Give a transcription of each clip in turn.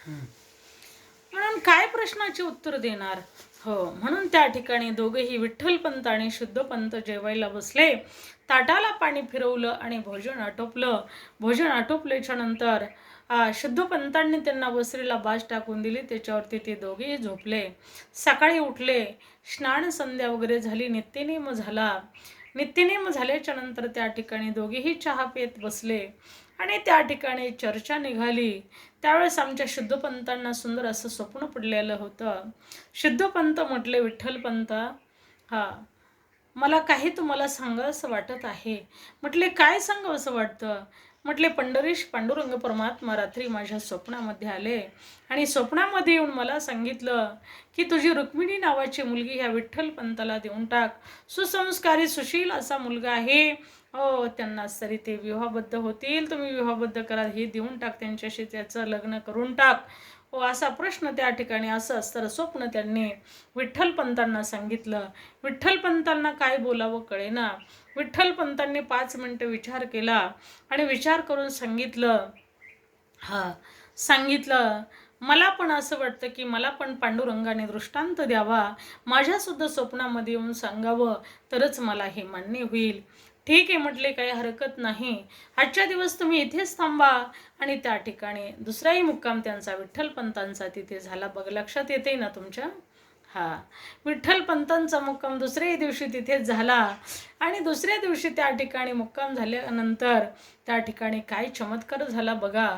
म्हणून काय प्रश्नाचे उत्तर देणार. हो, म्हणून त्या ठिकाणी दोघेही विठ्ठलपंत आणि शुद्धपंत जेवायला बसले. ताटाला पाणी फिरवलं आणि भोजन आटोपलं. भोजन आटोपल्याच्या नंतर शुद्धपंतांनी त्यांना वसरीला बाज टाकून दिली. त्याच्यावरती ते दोघेही झोपले. सकाळी उठले, स्नान संध्या वगैरे झाली, नित्यनेम झाला. नित्यनेम झाल्याच्या नंतर त्या ठिकाणी दोघेही चहा पेत बसले आणि त्या ठिकाणी चर्चा निघाली. त्यावेळेस आमच्या शुद्धपंतांना सुंदर असं स्वप्न पडलेलं होतं. शुद्धपंत म्हटले, विठ्ठलपंत, मला काही तुम्हाला सांगावंसं वाटत आहे. म्हटले, काय सांगावंसं वाटतं? म्हटले, पंढरीश पांडुरंग परमात्मा रात्री माझ्या स्वप्नामध्ये आले आणि स्वप्नामध्ये येऊन मला सांगितलं की तुझी रुक्मिणी नावाची मुलगी ह्या विठ्ठलपंताला देऊन टाक. सुसंस्कारी सुशील असा मुलगा आहे. त्यांना तरी ते विवाहबद्ध होतील, तुम्ही विवाहबद्ध करा, हे देऊन टाक त्यांच्याशी, त्याचं लग्न करून टाक. असा प्रश्न त्या ठिकाणी असं असतं स्वप्न त्यांनी विठ्ठलपंतांना सांगितलं. विठ्ठलपंतांना काय बोलावं कळेना. विठ्ठलपंतांनी 5 मिनिटं विचार केला आणि विचार करून सांगितलं, मला पण असं वाटतं की मला पण पांडुरंगाने दृष्टांत द्यावा, माझ्यासुद्धा स्वप्नामध्ये येऊन सांगावं, तरच मला हे मान्य होईल. ठीक आहे म्हटले, काही हरकत नाही. आजच्या दिवस तुम्ही इथेच थांबा. आणि त्या ठिकाणी दुसराही मुक्काम त्यांचा विठ्ठलपंतांचा तिथे झाला. बघ, लक्षात येते ना तुमच्या? विठ्ठलपंतांचा मुक्काम दुसऱ्याही दिवशी तिथेच झाला. आणि दुसऱ्या दिवशी त्या ठिकाणी मुक्काम झाल्यानंतर त्या ठिकाणी काय चमत्कार झाला बघा.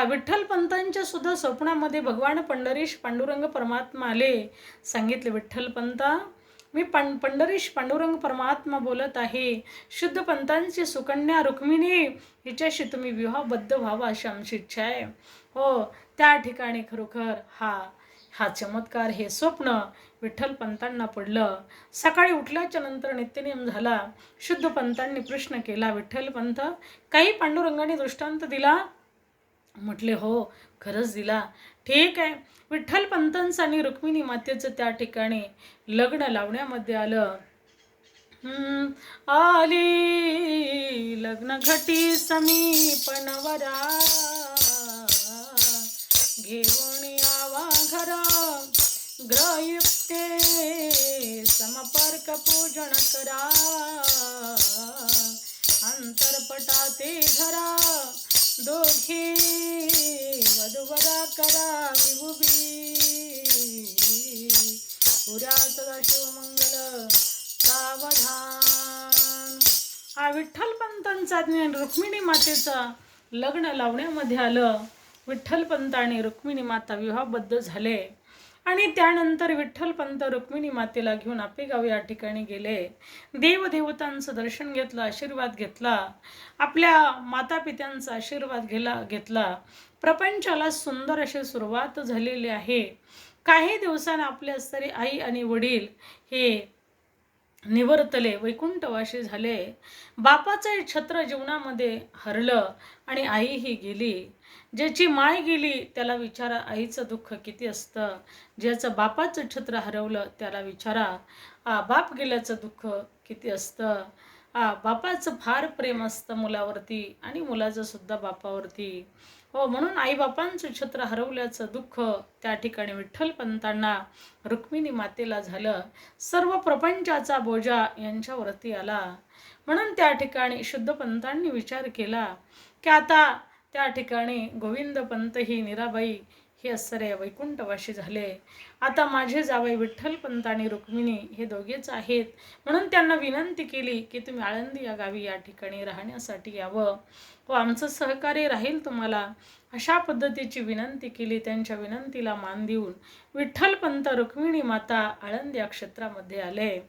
विठ्ठलपंतांच्या सुद्धा स्वप्नामध्ये भगवान पंढरीश पांडुरंग परमात्मा आले. सांगितले, विठ्ठलपंता, मी पंढरीश पांडुरंग परमात्मा बोलत आहे. शुद्धपंतांची सुकन्या रुक्मिणी हिच्याशी तुम्ही विवाहबद्ध व्हावा अशी आमची इच्छा आहे. त्या ठिकाणी खरोखर हा चमत्कार, हे स्वप्न विठ्ठलपंतांना पडलं. सकाळी उठल्याच्या नंतर नित्यनेम झाला. शुद्धपंतांनी प्रश्न केला, विठ्ठलपंत, काही पांडुरंगाने दृष्टांत दिला? म्हटले, हो, खरंच दिला. ठीक आहे. विठ्ठलपंतांचं आणि रुक्मिणी मातेचं त्या ठिकाणी लग्न लावण्यामध्ये आलं. आली लग्न घटी समीपनवरा, घेऊन यावा घरा, ग्रहयुक्ते समपर्क पूजन करा, अंतरपटाते घरा, दोघी वधूवरा करा विभुवी, पुऱ्या सदाशिवमंगल सावधान. विठ्ठलपंतांचा आणि रुक्मिणी मातेचा लग्न लावण्यामध्ये आलं. विठ्ठलपंत आणि रुक्मिणी माता विवाहबद्ध झाले आणि त्यानंतर विठ्ठलपंत रुक्मिणी मातेला घेऊन आपेगाव या ठिकाणी गेले. देवदेवतांचं दर्शन घेतलं, आशीर्वाद घेतला, आपल्या मातापित्यांचा आशीर्वाद घेतला. प्रपंचाला सुंदर अशी सुरुवात झालेली आहे. काही दिवसांनी आपल्या तरी आई आणि वडील हे निवर्तले, वैकुंठवासी झाले. बापाचे छत्र जीवनामध्ये हरलं आणि आईही गेली. ज्याची माय गेली त्याला विचारा आईचं दुःख किती असतं. ज्याचं बापाचं छत्र हरवलं त्याला विचारा बाप गेल्याचं दुःख किती असतं. बापाचं फार प्रेम असतं मुलावरती आणि मुलाचं सुद्धा बापावरती. म्हणून आईबापांचं छत्र हरवल्याचं दुःख त्या ठिकाणी विठ्ठलपंतांना, रुक्मिणी मातेला झालं. सर्व प्रपंचाचा बोजा यांच्यावरती आला. म्हणून त्या ठिकाणी शुद्धपंतांनी विचार केला की आता त्या ठिकाणी गोविंदपंत ही मीराबाई हे असरे वैकुंठवासी झाले. आता माझे जावई विठ्ठलपंत आणि रुक्मिणी हे दोघेच आहेत. म्हणून त्यांना विनंती केली की तुम्ही आळंदी या गावी या ठिकाणी राहण्यासाठी यावं व आमचं सहकार्य राहील तुम्हाला. अशा पद्धतीची विनंती केली. त्यांच्या विनंतीला मान देऊन विठ्ठलपंत, रुक्मिणी माता आळंदी या क्षेत्रामध्ये आले.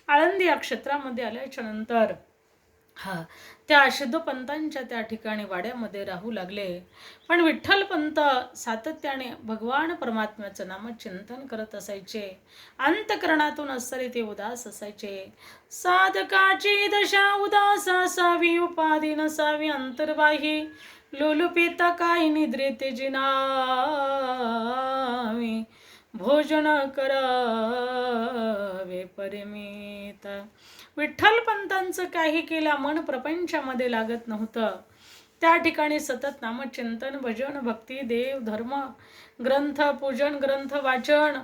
आळंदी या क्षेत्रामध्ये आल्याच्या नंतर त्या शुद्धपंतांच्या त्या ठिकाणी वाड्यामध्ये राहू लागले. पण विठ्ठलपंत सातत्याने भगवान परमात्म्याचं नामचिंतन करत असायचे. अंतकरणातून असरे ते उदास असायचे. साधकाची दशा उदास असावी, उपाधी नसावी अंतर्बाही, लोलुपित काही निद्रेते जिनावी, भोजन करावे परिमित. विठ्ठलपंतांचं काही केला मन प्रपंचामध्ये लागत नव्हतं. त्या ठिकाणी सतत नामचिंतन, भजन, भक्ती, देव, धर्म, ग्रंथ पूजन, ग्रंथ वाचन,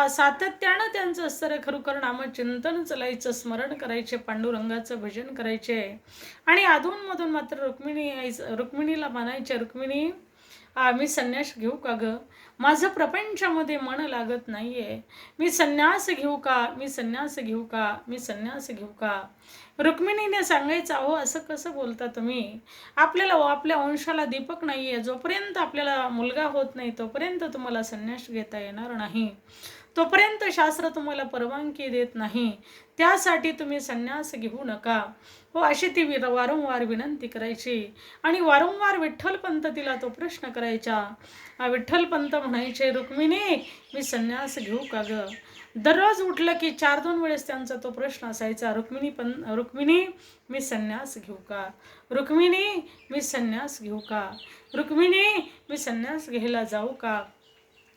सातत्यानं त्यांचं असतं खरोखर नामचिंतन चालायचं, स्मरण करायचे, पांडुरंगाचं भजन करायचे. आणि अधूनमधून मात्र रुक्मिणीला म्हणायचे, रुक्मिणी मी संन्यास घेऊ का ग? माझं प्रपंचामध्ये मन लागत नाहीये, मी संन्यास घेऊ का? मी संन्यास घेऊ का? मी संन्यास घेऊ का? रुक्मिणीने सांगायचं, अहो असं कसं बोलता तुम्ही? आपल्या वंशाला दीपक नाहीये, जोपर्यंत आपल्याला मुलगा होत नाही तोपर्यंत तुम्हाला संन्यास घेता येणार नाही, तोपर्यंत शास्त्र तुम्हाला परवानगी देत नाही, त्यासाठी तुम्ही संन्यास घेऊ नका. हो, अशी ती वारंवार विनंती करायची. आणि वारंवार विठ्ठलपंत तिला तो प्रश्न करायचा. विठ्ठलपंत म्हणायचे, रुक्मिणी मी संन्यास घेऊ का ग? दररोज उठलं की 4-2 वेळेस त्यांचा तो प्रश्न असायचा, रुक्मिणी मी संन्यास घेऊ का? रुक्मिणी मी संन्यास घेऊ का? रुक्मिणी मी संन्यास घ्यायला जाऊ का?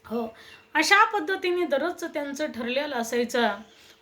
हो, अशा पद्धतीने दररोजचं त्यांचं ठरलेलं असायचं.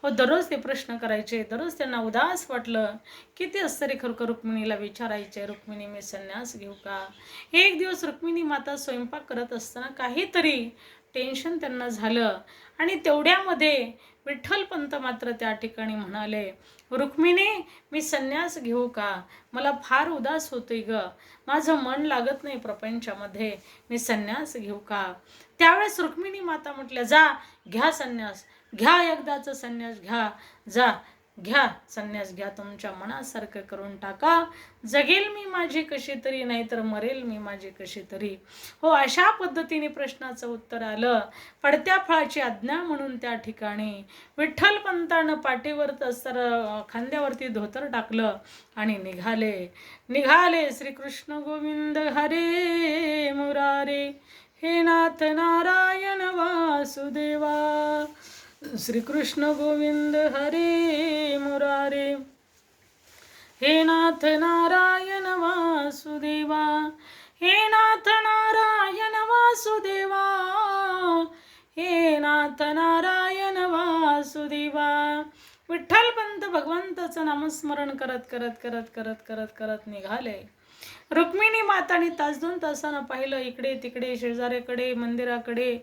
हो, दररोज ते प्रश्न करायचे. दररोज त्यांना उदास वाटलं की ते असतरी खरोखर रुक्मिणीला विचारायचे, रुक्मिणी मी संन्यास घेऊ का? एक दिवस रुक्मिणी माता स्वयंपाक करत असताना काहीतरी टेन्शन त्यांना झालं आणि तेवढ्यामध्ये विठ्ठलपंत मात्र त्या ठिकाणी म्हणाले, रुक्मिणी मी संन्यास घेऊ का? मला फार उदास होतोय ग, माझं मन लागत नाही प्रपंचामध्ये, मी संन्यास घेऊ का? त्यावेळेस रुक्मिणी माता म्हटल्या, जा घ्या संन्यास, घ्या एकदाचं संन्यास घ्या, जा घ्या संन्यास घ्या, तुमच्या मनासारखं करून टाका, जगेल मी माझी कशी तरी, नाहीतर मरेल मी माझी कशी तरी. हो, अशा पद्धतीने प्रश्नाचं उत्तर आलं. पडत्या फळाची आज्ञा म्हणून त्या ठिकाणी विठ्ठलपंतानं पाठीवर खांद्यावरती धोतर टाकलं आणि निघाले श्रीकृष्ण गोविंद हरे मुरारे, हे नाथ नारायण वासुदेवा, श्रीकृष्ण गोविंद हरे मुरारे, हे नाथ नारायण वासुदेवा, हे नाथ नारायण वासुदेवा, हे नाथ नारायण वासुदेवा. विठ्ठलपंत भगवंताचं नामस्मरण करत करत करत करत करत करत निघाले. रुक्मिणी माताने 1-2 तासानं पाहिलं, इकडे तिकडे, शेजाऱ्याकडे, मंदिराकडे,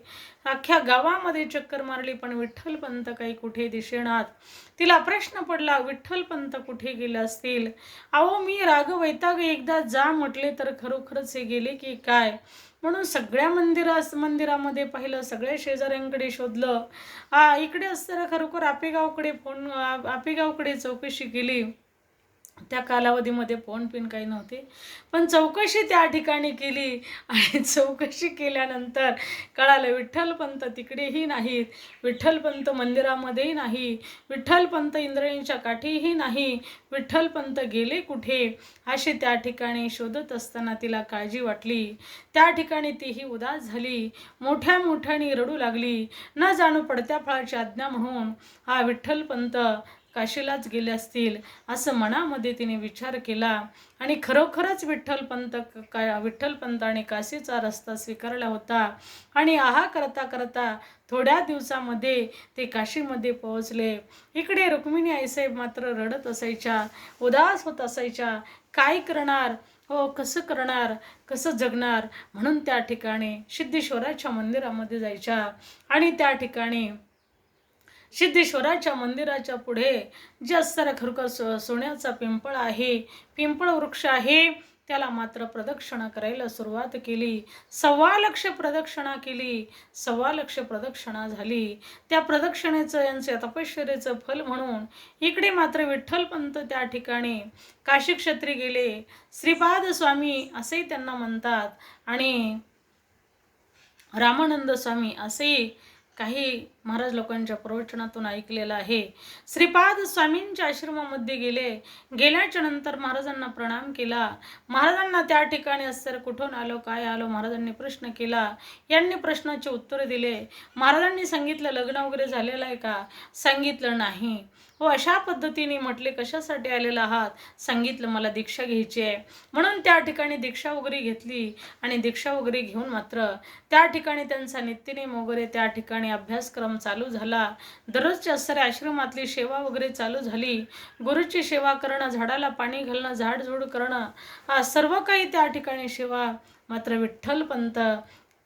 अख्ख्या गावामध्ये चक्कर मारली, पण विठ्ठलपंत काही कुठे दिसेनात. तिला प्रश्न पडला, विठ्ठलपंत कुठे गेले असतील? अहो मी राग वैताग एकदा जा म्हटले तर खरोखरच हे गेले की काय? म्हणून सगळ्या मंदिरामध्ये पाहिलं, सगळ्या शेजाऱ्यांकडे शोधलं. इकडे असताना खरोखर आपेगावकडे चौकशी केली. त्या कालावधीमध्ये फोन पिन काही नव्हते, पण चौकशी त्या ठिकाणी केली आणि चौकशी केल्यानंतर कळालं विठ्ठलपंत तिकडेही नाहीत, विठ्ठलपंत मंदिरामध्येही नाही, विठ्ठलपंत इंद्रायणीच्या काठीही नाही, विठ्ठलपंत गेले कुठे? अशी त्या ठिकाणी शोधत असताना तिला काळजी वाटली. त्या ठिकाणी तीही उदास झाली, मोठ्याने रडू लागली. न जाणू पडत्या फळाची आज्ञा म्हणून विठ्ठलपंत काशीलाच गेले असतील असं मनामध्ये तिने विचार केला. आणि खरोखरच विठ्ठलपंताने काशीचा रस्ता स्वीकारला होता. आणि करता करता थोड्या दिवसामध्ये ते काशीमध्ये पोहोचले. इकडे रुक्मिणी आईसाहेब मात्र रडत असायच्या, उदास होत असायच्या. काय करणार हो, कसं करणार, कसं जगणार? म्हणून त्या ठिकाणी सिद्धेश्वराच्या मंदिरामध्ये जायच्या. आणि त्या ठिकाणी सिद्धेश्वराच्या मंदिराच्या पुढे जे असणारा खरोखर सोन्याचा पिंपळ आहे, पिंपळ वृक्ष आहे, त्याला मात्र प्रदक्षिणा करायला सुरुवात केली. 1,2,00,000 प्रदक्षिणा केली. 1,2,00,000 प्रदक्षिणा झाली. त्या प्रदक्षिणेचं यांचे तपश्चर्येचं फल म्हणून इकडे मात्र विठ्ठलपंत त्या ठिकाणी काशी क्षेत्री गेले. श्रीपाद स्वामी असेही त्यांना म्हणतात आणि रामानंद स्वामी असेही काही महाराज लोकांच्या प्रवचनातून ऐकलेलं आहे. श्रीपाद स्वामींच्या आश्रमामध्ये गेल्याच्या नंतर महाराजांना प्रणाम केला. महाराजांना त्या ठिकाणी असतर कुठून आलो, काय आलो, महाराजांनी प्रश्न केला. यांनी प्रश्नाचे उत्तर दिले. महाराजांनी सांगितलं, लग्न वगैरे झालेलं आहे का? सांगितलं नाही. हो अशा पद्धतीने म्हटले, कशासाठी आलेला आहात? सांगितलं मला दीक्षा घ्यायची आहे. म्हणून त्या ठिकाणी दीक्षा वगैरे घेतली आणि दीक्षा वगैरे घेऊन मात्र त्या ठिकाणी त्यांचा नित्यनेम वगैरे त्या ठिकाणी अभ्यासक्रम चालू झाला. दररोजच्या साऱ्या आश्रमातली सेवा वगैरे चालू झाली. गुरुची सेवा करणं, झाडाला पाणी घालणं, झाडझूड करणं, सर्व काही त्या ठिकाणी सेवा मात्र विठ्ठलपंत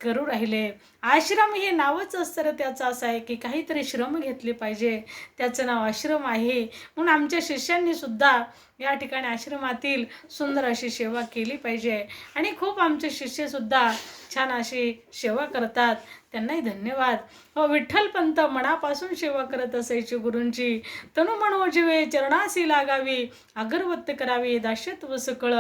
करू राहिले. आश्रम हे नावच असतं त्याचं असं आहे की काहीतरी श्रम घेतले पाहिजे, त्याचं नाव आश्रम आहे. म्हणून आमच्या शिष्यांनी सुद्धा या ठिकाणी आश्रमातील सुंदर अशी सेवा केली पाहिजे आणि खूप आमचे शिष्यसुद्धा छान अशी सेवा करतात. त्यांनाही धन्यवाद. विठ्ठलपंत मनापासून सेवा करत असायची गुरूंची. तनु मनोजीवे चरणासी लागावी, अगरवत्त करावी दास्यत्व सकळ,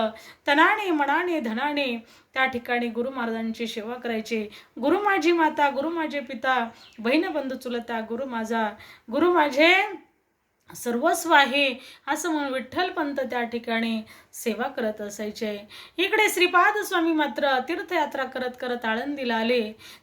तनाने मनाने धनाने त्या ठिकाणी गुरु महाराजांची सेवा करायची. गुरु माझी माता, गुरु माझे पिता, बहीण बंधू चुलता, गुरु माझा, गुरु माझे सर्वस्व आहे असं म्हणून विठ्ठलपंत त्या ठिकाणी सेवा करत असायचे. इकडे श्रीपाद स्वामी मात्र तीर्थयात्रा करत करत आळंदीला आले.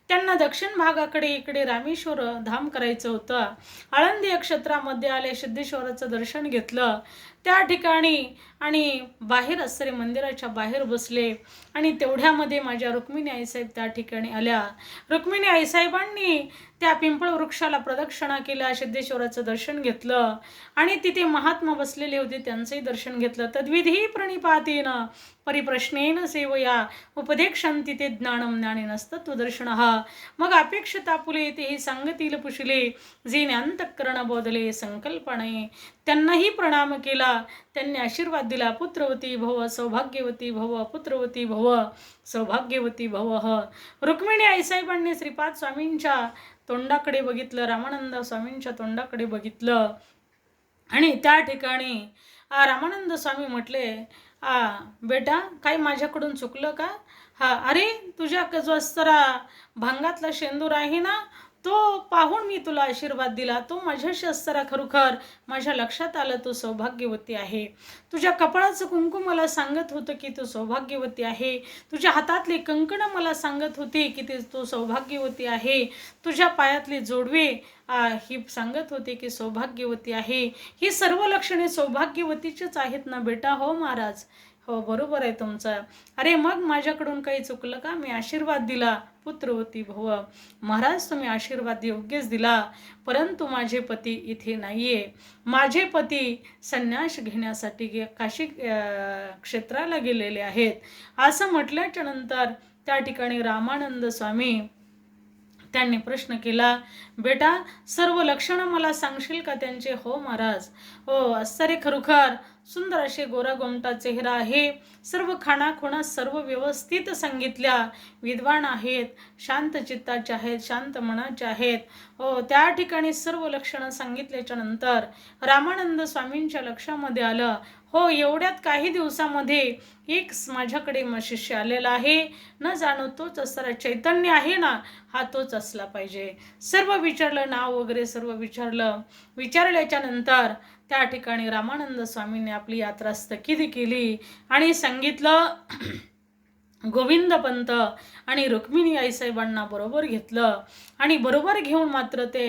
त्यांना दक्षिण भागाकडे इकडे रामेश्वर धाम करायचं होतं. आळंदी क्षेत्रामध्ये आले, सिद्धेश्वराचं दर्शन घेतलं त्या ठिकाणी आणि बाहेर असरे मंदिराच्या बाहेर बसले आणि तेवढ्यामध्ये माझ्या रुक्मिणी आईसाहेब त्या ठिकाणी आल्या. रुक्मिणी आईसाहेबांनी त्या पिंपळ वृक्षाला प्रदक्षिणा केल्या, सिद्धेश्वराचं दर्शन घेतलं आणि तिथे महात्मा बसलेले होते, त्यांचंही दर्शन घेतलं. तद्विधी प्रणिपातेन परिप्रश्नेन सेवया उपदेक्षन्ति ते ज्ञानम ज्ञानेनस्तत्व दर्शनः. मग अपेक्षता फुले तेही सांगतील पुशिले, जेने अंतःकरण बोधले संकल्पने. त्यांनाही प्रणाम केला, त्यांनी आशीर्वाद दिला. पुत्रवती भव, सौभाग्यवती भव, पुत्रवती भव, सौभाग्यवती भव. रुक्मिणी आईसाहेबांनी श्रीपाद स्वामींच्या तोंडाकडे बघितलं, रामानंद स्वामींच्या तोंडाकडे बघितलं आणि त्या ठिकाणी रामानंद स्वामी म्हटले, बेटा काही माझ्याकडून चुकलं का? अरे तुझ्या जो जरा भांगातला शेंदूर आहे ना, तो पाहून मी तुला आशीर्वाद दिला. तो माझ्याशी असताना खरोखर माझ्या लक्षात आलं तू सौभाग्यवती आहे. तुझ्या कपाळाचं कुंकुम मला सांगत होतं की तू सौभाग्यवती आहे. तुझ्या हातातली कंकणं मला सांगत होती की तू सौभाग्यवती आहे. तुझ्या पायातली जोडवे ही सांगत होते की सौभाग्यवती आहे. ही सर्व लक्षणे सौभाग्यवतीचीच आहेत ना बेटा? हो महाराज, हो बरोबर आहे तुमचं. अरे मग माझ्याकडून काही चुकलं का? मी आशीर्वाद दिला, पुत्रवती भव. महाराज तुम्ही आशीर्वाद योग्यच दिला, परंतु माझे पती इथे नाहीये. माझे पती संन्यास घेण्यासाठी काशी क्षेत्राला गेलेले आहेत. असं म्हटल्याच्या नंतर त्या ठिकाणी रामानंद स्वामी त्यांनी प्रश्न केला, बेटा सर्व लक्षणं मला सांगशील का त्यांचे? हो महाराज. हो असरे खरोखर सुंदर असे गोरा गोमटा चेहरा आहे. सर्व खाणाखुणा सर्व व्यवस्थित सांगितल्या. विद्वान आहेत, शांत चित्ताचे आहेत, शांत मनाचे आहेत. हो त्या ठिकाणी सर्व लक्षणं सांगितल्याच्या नंतर रामानंद स्वामींच्या लक्षामध्ये आलं, हो एवढ्यात काही दिवसामध्ये एक माझ्याकडे शिष्य आलेला आहे. न जाणो तोच असणारा चैतन्य आहे ना, हा तोच असला पाहिजे. सर्व विचारलं, नाव वगैरे सर्व विचारल्याच्या नंतर त्या ठिकाणी रामानंद स्वामींनी आपली यात्रा स्थगित केली आणि सांगितलं, गोविंदपंत आणि रुक्मिणी आईसाहेबांना बरोबर घेतलं आणि बरोबर घेऊन मात्र ते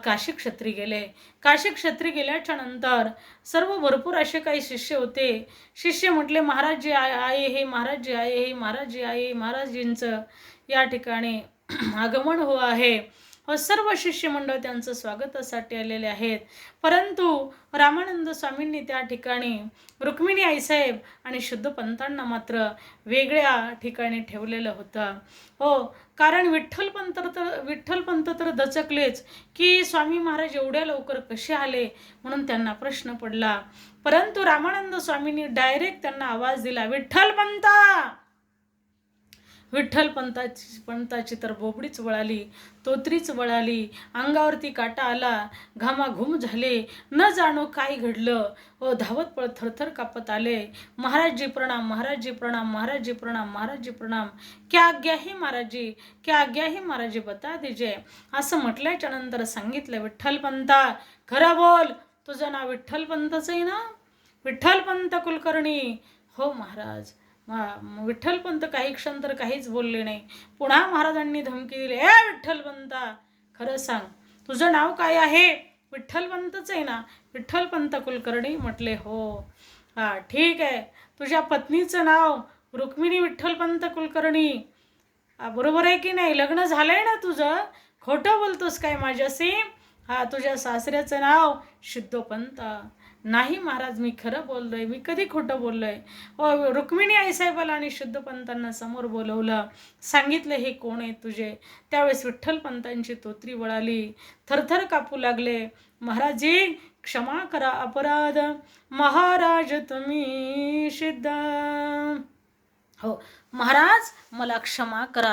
काशी क्षेत्री गेले. काशी क्षेत्री गेल्याच्या नंतर सर्व भरपूर असे काही शिष्य होते. शिष्य म्हटले, महाराज जी आहे हे, महाराज जी आहे हे, महाराज जी आहे, महाराजजींचं या ठिकाणी आगमन हो आहे. सर्व शिष्यमंडळ त्यांचं स्वागतासाठी आलेले आहेत. परंतु रामानंद स्वामींनी त्या ठिकाणी रुक्मिणी आईसाहेब आणि शुद्धपंतांना मात्र वेगळ्या ठिकाणी ठेवलेलं होतं. हो कारण विठ्ठलपंत तर दचकलेच की स्वामी महाराज एवढ्या लवकर कसे आले म्हणून त्यांना प्रश्न पडला. परंतु रामानंद स्वामींनी डायरेक्ट त्यांना आवाज दिला, विठ्ठलपंता. विठ्ठलपंताची तर बोबडीच वळाली, तोत्रीच वळाली, अंगावरती काटा आला, घामाघूम झाले. न जाणो काय घडलं. धावत पळत थरथर कापत आले. महाराजजी प्रणाम, महाराजजी प्रणाम, महाराजजी प्रणाम, महाराजजी प्रणाम. क्या आज्ञा है महाराजजी, क्या आज्ञा है महाराजजी, बता दीजिए. असं म्हटल्याच्या नंतर सांगितलं, विठ्ठलपंता खरं बोल, तुझं नाव विठ्ठलपंतच आहे ना? विठ्ठलपंत कुलकर्णी. हो महाराज. विठ्ठलपंत काही क्षण तर काहीच बोलले नाही. पुन्हा महाराजांनी धमकी दिली, ए विठ्ठलपंता खरं सांग, तुझं नाव काय आहे? विठ्ठलपंतच आहे ना? विठ्ठलपंत कुलकर्णी म्हटले हो. हा ठीक आहे, तुझ्या पत्नीचं नाव रुक्मिणी विठ्ठलपंत कुलकर्णी बरोबर आहे की नाही? लग्न झालंय ना तुझं? खोटं बोलतोस काय माझ्याशी? हा, तुझ्या सासऱ्याचं नाव सिद्धोपंत. नाही महाराज, मी खरं बोललोय, मी कधी खोटं बोललोय? रुक्मिणी आईसाहेबाला आणि शुद्धपंतांना समोर बोलवलं, सांगितलं हे कोण आहे तुझे. त्यावेळेस विठ्ठलपंतांची तोत्री वळाली, थरथर कापू लागले. महाराजी क्षमा करा अपराध, महाराज तुम्ही सिद्ध. हो महाराज, मला क्षमा करा.